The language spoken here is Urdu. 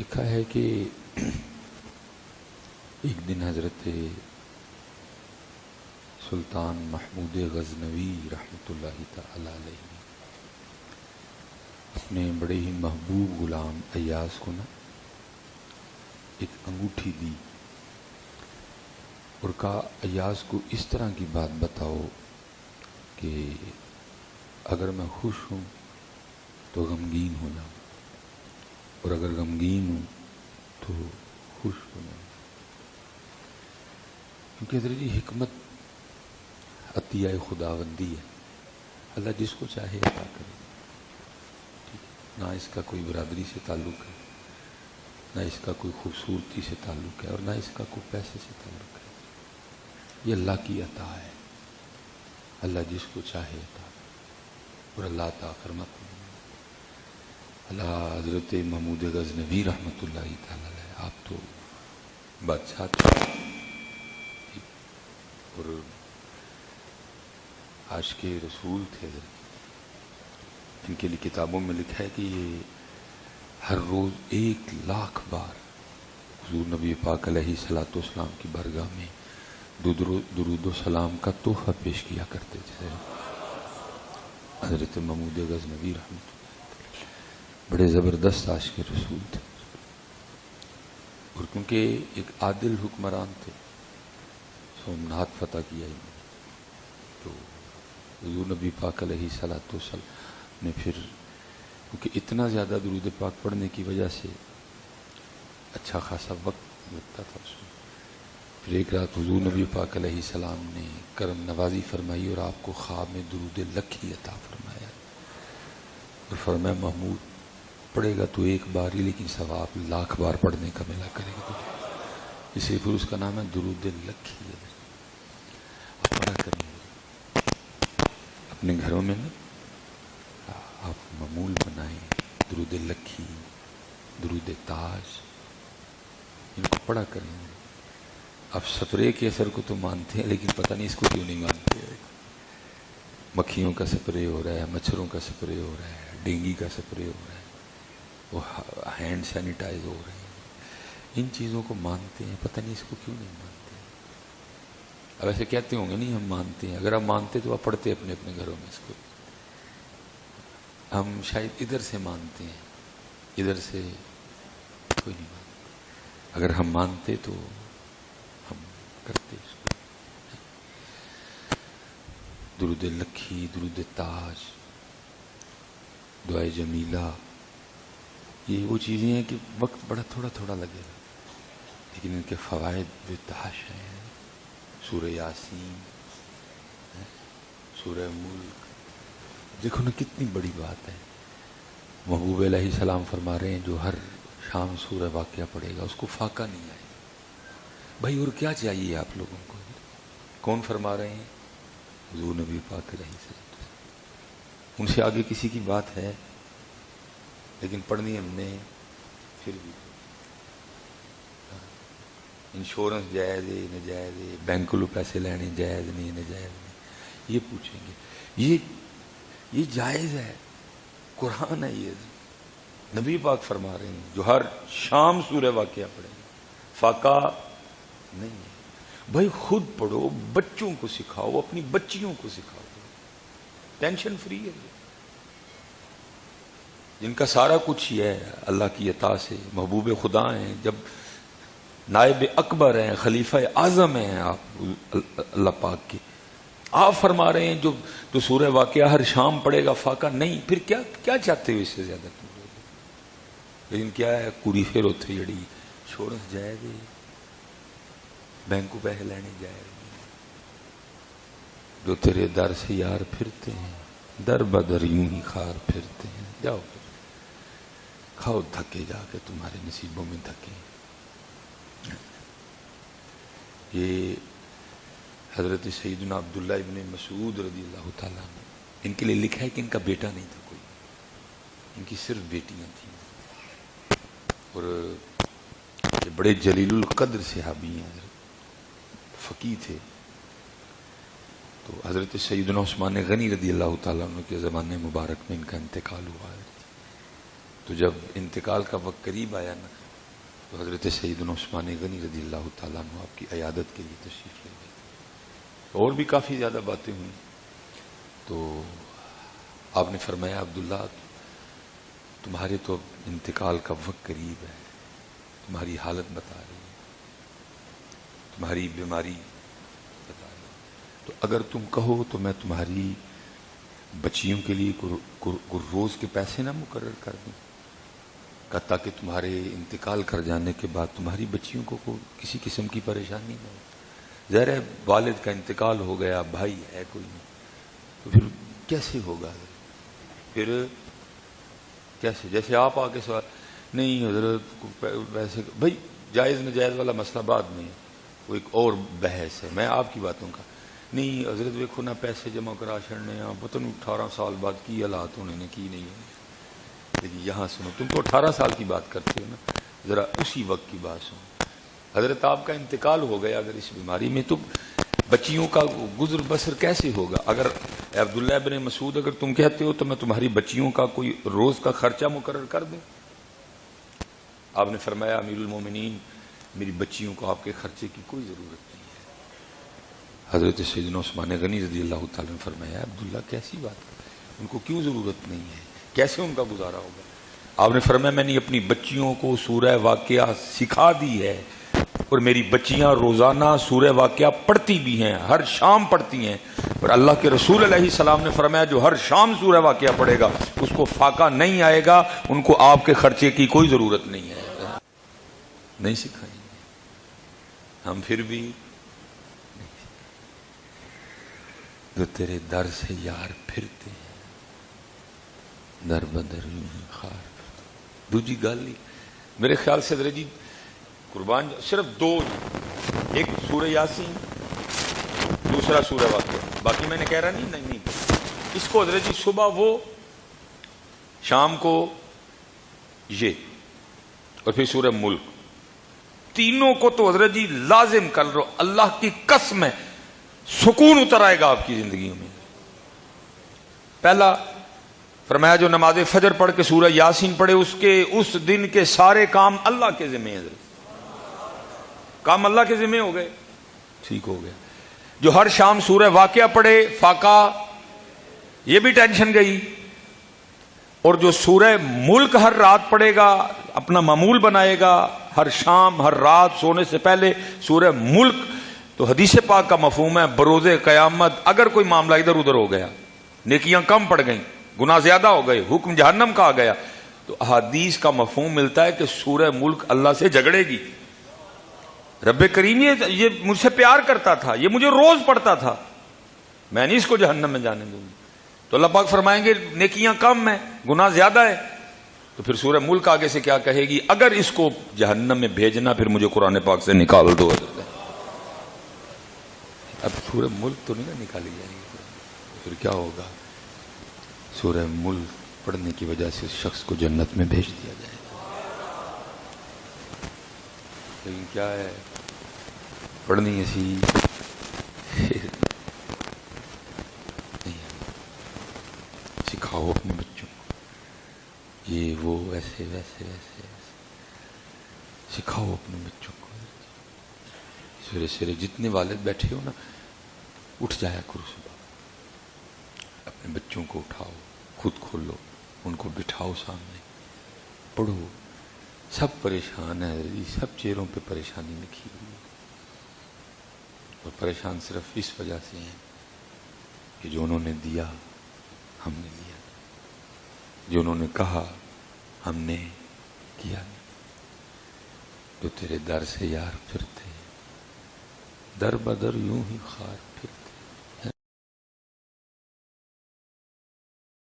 لکھا ہے کہ ایک دن حضرت سلطان محمود غزنوی رحمۃ اللہ تعالی علیہ نے اپنے بڑے ہی محبوب غلام ایاز کو نا ایک انگوٹھی دی اور کہا ایاز کو اس طرح کی بات بتاؤ کہ اگر میں خوش ہوں تو غمگین ہو جاؤں اور اگر غمگین ہوں تو خوش ہو جاؤں. کیونکہ حضرت جی حکمت عطیہ خداوندی ہے، اللہ جس کو چاہے عطا کرے. نہ اس کا کوئی برادری سے تعلق ہے، نہ اس کا کوئی خوبصورتی سے تعلق ہے، اور نہ اس کا کوئی پیسے سے تعلق ہے. یہ اللہ کی عطا ہے، اللہ جس کو چاہے عطا کرے. اور اللہ عطا فرماتا ہے. اللہ حضرت محمود غزنوی رحمۃ اللہ تعالی علیہ آپ تو بادشاہ تھے اور عاشق رسول تھے. ان کے لیے کتابوں میں لکھا ہے کہ یہ ہر روز 1,00,000 بار حضور نبی پاک علیہ الصلوۃ والسلام کی بارگاہ میں درود و سلام کا تحفہ پیش کیا کرتے تھے. حضرت محمود غزنوی رحمۃ اللہ بڑے زبردست عاشق رسول تھے، اور کیونکہ ایک عادل حکمران تھے، سومنات فتح کیا انہوں نے، تو حضور نبی پاک علیہ الصلوۃ والسلام نے پھر کیونکہ اتنا زیادہ درود پاک پڑھنے کی وجہ سے اچھا خاصا وقت لگتا تھا اس میں. پھر ایک رات حضور نبی پاک علیہ السلام نے کرم نوازی فرمائی اور آپ کو خواب میں درود لکھی عطا فرمایا اور فرمایا محمود پڑھے گا تو ایک بار ہی لیکن ثواب 1,00,000 بار پڑھنے کا ملا کرے گا تجھے. اس لیے پھر اس کا نام ہے درود لکھی. آپ پڑھا کریں اپنے گھروں میں نا، آپ معمول بنائیں درود لکھی، درود تاج، ان کو پڑھا کریں. آپ سپرے کے اثر کو تو مانتے ہیں لیکن پتہ نہیں اس کو کیوں نہیں مانتے. مکھیوں کا سپرے ہو رہا ہے، مچھروں کا سپرے ہو رہا ہے، ڈینگی کا سپرے ہو رہا ہے، وہ ہینڈ سینیٹائز ہو رہے ہیں. ان چیزوں کو مانتے ہیں، پتہ نہیں اس کو کیوں نہیں مانتے. اب ایسے کہتے ہوں گے نہیں ہم مانتے ہیں، اگر آپ مانتے تو آپ پڑھتے اپنے اپنے گھروں میں اس کو. ہم شاید ادھر سے مانتے ہیں، ادھر سے کوئی نہیں مانتا. اگر ہم مانتے تو ہم کرتے اس کو. درود لکھی، درود تاج، دعائے جمیلہ، یہ وہ چیزیں ہیں کہ وقت بڑا تھوڑا تھوڑا لگے گا لیکن ان کے فوائد بے تحاشا ہیں. سورہ یاسین، سورہ ملک، دیکھو نا کتنی بڑی بات ہے. محبوب علیہ السلام فرما رہے ہیں جو ہر شام سورہ واقعہ پڑھے گا اس کو فاقہ نہیں آئے. بھائی اور کیا چاہیے آپ لوگوں کو؟ کون فرما رہے ہیں؟ حضور نبی پاک علیہ السلام. ان سے آگے کسی کی بات ہے لیکن پڑھنی ہم نے پھر بھی. انشورنس جائز ہے نجائز ہے، بینک کو پیسے لینے جائز نہیں نجائز نہیں، یہ پوچھیں گے. یہ جائز ہے، قرآن ہے. یہ نبی پاک فرما رہے ہیں جو ہر شام سورہ واقعہ پڑھیں گے فاقہ نہیں ہے. بھائی خود پڑھو، بچوں کو سکھاؤ، اپنی بچیوں کو سکھاؤ. ٹینشن فری ہے جن کا سارا کچھ یہ ہے اللہ کی عطا سے محبوب خدا ہیں، جب نائب اکبر ہیں، خلیفہ اعظم ہیں آپ اللہ پاک کے. آپ فرما رہے ہیں جو سورہ واقعہ ہر شام پڑھے گا فاقہ نہیں. پھر کیا چاہتے ہو اس سے زیادہ؟ لیکن کیا ہے کوری پھر اتنے جڑی انشورنس جائے گی، بینک کو پیسے لینے جائے گی. جو تیرے در سے یار پھرتے ہیں در بدر یوں ہی خار پھرتے ہیں. جاؤ کھاؤ دھکے، جا کے تمہارے نصیبوں میں دھکے. یہ حضرت سیدنا عبداللہ ابن مسعود رضی اللہ تعالیٰ عنہ، ان کے لیے لکھا ہے کہ ان کا بیٹا نہیں تھا کوئی، ان کی صرف بیٹیاں تھیں. اور یہ بڑے جلیل القدر صحابی ہیں، حضرت فقیہ تھے. تو حضرت سیدنا عثمان غنی رضی اللہ تعالیٰ عنہ کے زمانے مبارک میں ان کا انتقال ہوا ہے. تو جب انتقال کا وقت قریب آیا نا تو حضرت سیدنا عثمان غنی رضی اللہ تعالیٰ عنہ آپ کی عیادت کے لیے تشریف لے گئے. اور بھی کافی زیادہ باتیں ہوئیں. تو آپ نے فرمایا عبداللہ تمہارے تو انتقال کا وقت قریب ہے، تمہاری حالت بتا رہی ہے، تمہاری بیماری بتا رہی ہے، تو اگر تم کہو تو میں تمہاری بچیوں کے لیے روز کے پیسے نہ مقرر کر دوں تاکہ تمہارے انتقال کر جانے کے بعد تمہاری بچیوں کو کسی قسم کی پریشانی نہ ہو. ظاہر ہے والد کا انتقال ہو گیا، بھائی ہے کوئی نہیں، تو پھر کیسے ہوگا؟ پھر کیسے؟ جیسے آپ آگے سوال نہیں حضرت ویسے بھائی جائز ناجائز والا مسئلہ بعد میں وہ ایک اور بحث ہے. میں آپ کی باتوں کا نہیں حضرت دیکھو نہ پیسے جمع کرا چھڑنے آپ پتہ نہیں 18 سال بعد کی حالات ہونے نے کی نہیں ہونے. لیکن یہاں سنو، تم تو 18 سال کی بات کرتے ہو نا، ذرا اسی وقت کی بات سنو. حضرت آپ کا انتقال ہو گیا اگر اس بیماری میں، تو بچیوں کا گزر بسر کیسے ہوگا؟ اگر عبداللہ ابن مسعود اگر تم کہتے ہو تو میں تمہاری بچیوں کا کوئی روز کا خرچہ مقرر کر دوں. آپ نے فرمایا امیر المومنین میری بچیوں کو آپ کے خرچے کی کوئی ضرورت نہیں ہے. حضرت سیدنا عثمان غنی رضی اللہ تعالیٰ نے فرمایا عبداللہ کیسی بات ہے، ان کو کیوں ضرورت نہیں ہے، کیسے ان کا گزارا ہوگا؟ آپ نے فرمایا میں نے اپنی بچیوں کو سورہ واقعہ سکھا دی ہے، اور میری بچیاں روزانہ سورہ واقعہ پڑھتی بھی ہیں، ہر شام پڑھتی ہیں. اور اللہ کے رسول علیہ السلام نے فرمایا جو ہر شام سورہ واقعہ پڑھے گا اس کو فاقہ نہیں آئے گا، ان کو آپ کے خرچے کی کوئی ضرورت نہیں ہے. نہیں سکھائیں گے ہم، پھر بھی جو تیرے در سے یار پھرتے ہیں در بدر یوں ہی خار. دوجی گل میرے خیال سے حضرت جی قربان صرف دو، ایک سورہ یاسین دوسرا سورہ واقعہ، باقی میں نے کہہ رہا نہیں اس کو حضرت جی صبح وہ شام کو یہ اور پھر سورہ ملک، تینوں کو تو حضرت جی لازم کر لو. اللہ کی قسم ہے سکون اتر آئے گا آپ کی زندگیوں میں. پہلا فرمایا جو نماز فجر پڑھ کے سورہ یاسین پڑھے اس دن کے سارے کام اللہ کے ذمہ ہیں، کام اللہ کے ذمہ ہو گئے، ٹھیک ہو گیا. جو ہر شام سورہ واقعہ پڑھے فاقہ، یہ بھی ٹینشن گئی. اور جو سورہ ملک ہر رات پڑھے گا، اپنا معمول بنائے گا ہر شام ہر رات سونے سے پہلے سورہ ملک، تو حدیث پاک کا مفہوم ہے بروز قیامت اگر کوئی معاملہ ادھر ادھر ہو گیا، نیکیاں کم پڑ گئیں، گناہ زیادہ ہو گئے، حکم جہنم کا آ گیا، تو احادیث کا مفہوم ملتا ہے کہ سورہ ملک اللہ سے جھگڑے گی. رب کریم یہ مجھ سے پیار کرتا تھا، یہ مجھے روز پڑھتا تھا، میں نہیں اس کو جہنم میں جانے دوں گی. تو اللہ پاک فرمائیں گے نیکیاں کم ہیں، گناہ زیادہ ہے، تو پھر سورہ ملک آگے سے کیا کہے گی؟ اگر اس کو جہنم میں بھیجنا پھر مجھے قرآن پاک سے نکال دو. اب سورہ ملک تو نہیں نا نکالی جائے گی، پھر کیا ہوگا؟ سورہ ملک پڑھنے کی وجہ سے اس شخص کو جنت میں بھیج دیا جائے گا. لیکن کیا ہے پڑھنی ایسی نہیں. سکھاؤ اپنے بچوں کو یہ وہ ایسے ویسے ویسے سکھاؤ اپنے بچوں کو. سویرے سویرے جتنے والد بیٹھے ہو نا، اٹھ جایا کرو صبح، اپنے بچوں کو اٹھاؤ، خود کھولو، ان کو بٹھاؤ سامنے، پڑھو. سب پریشان ہیں، سب چہروں پہ پریشانی لکھی ہوئی ہے، اور پریشان صرف اس وجہ سے ہیں کہ جو انہوں نے دیا ہم نے لیا، جو انہوں نے کہا ہم نے کیا نہیں. جو تیرے در سے یار پھرتے در بدر یوں ہی خار پھر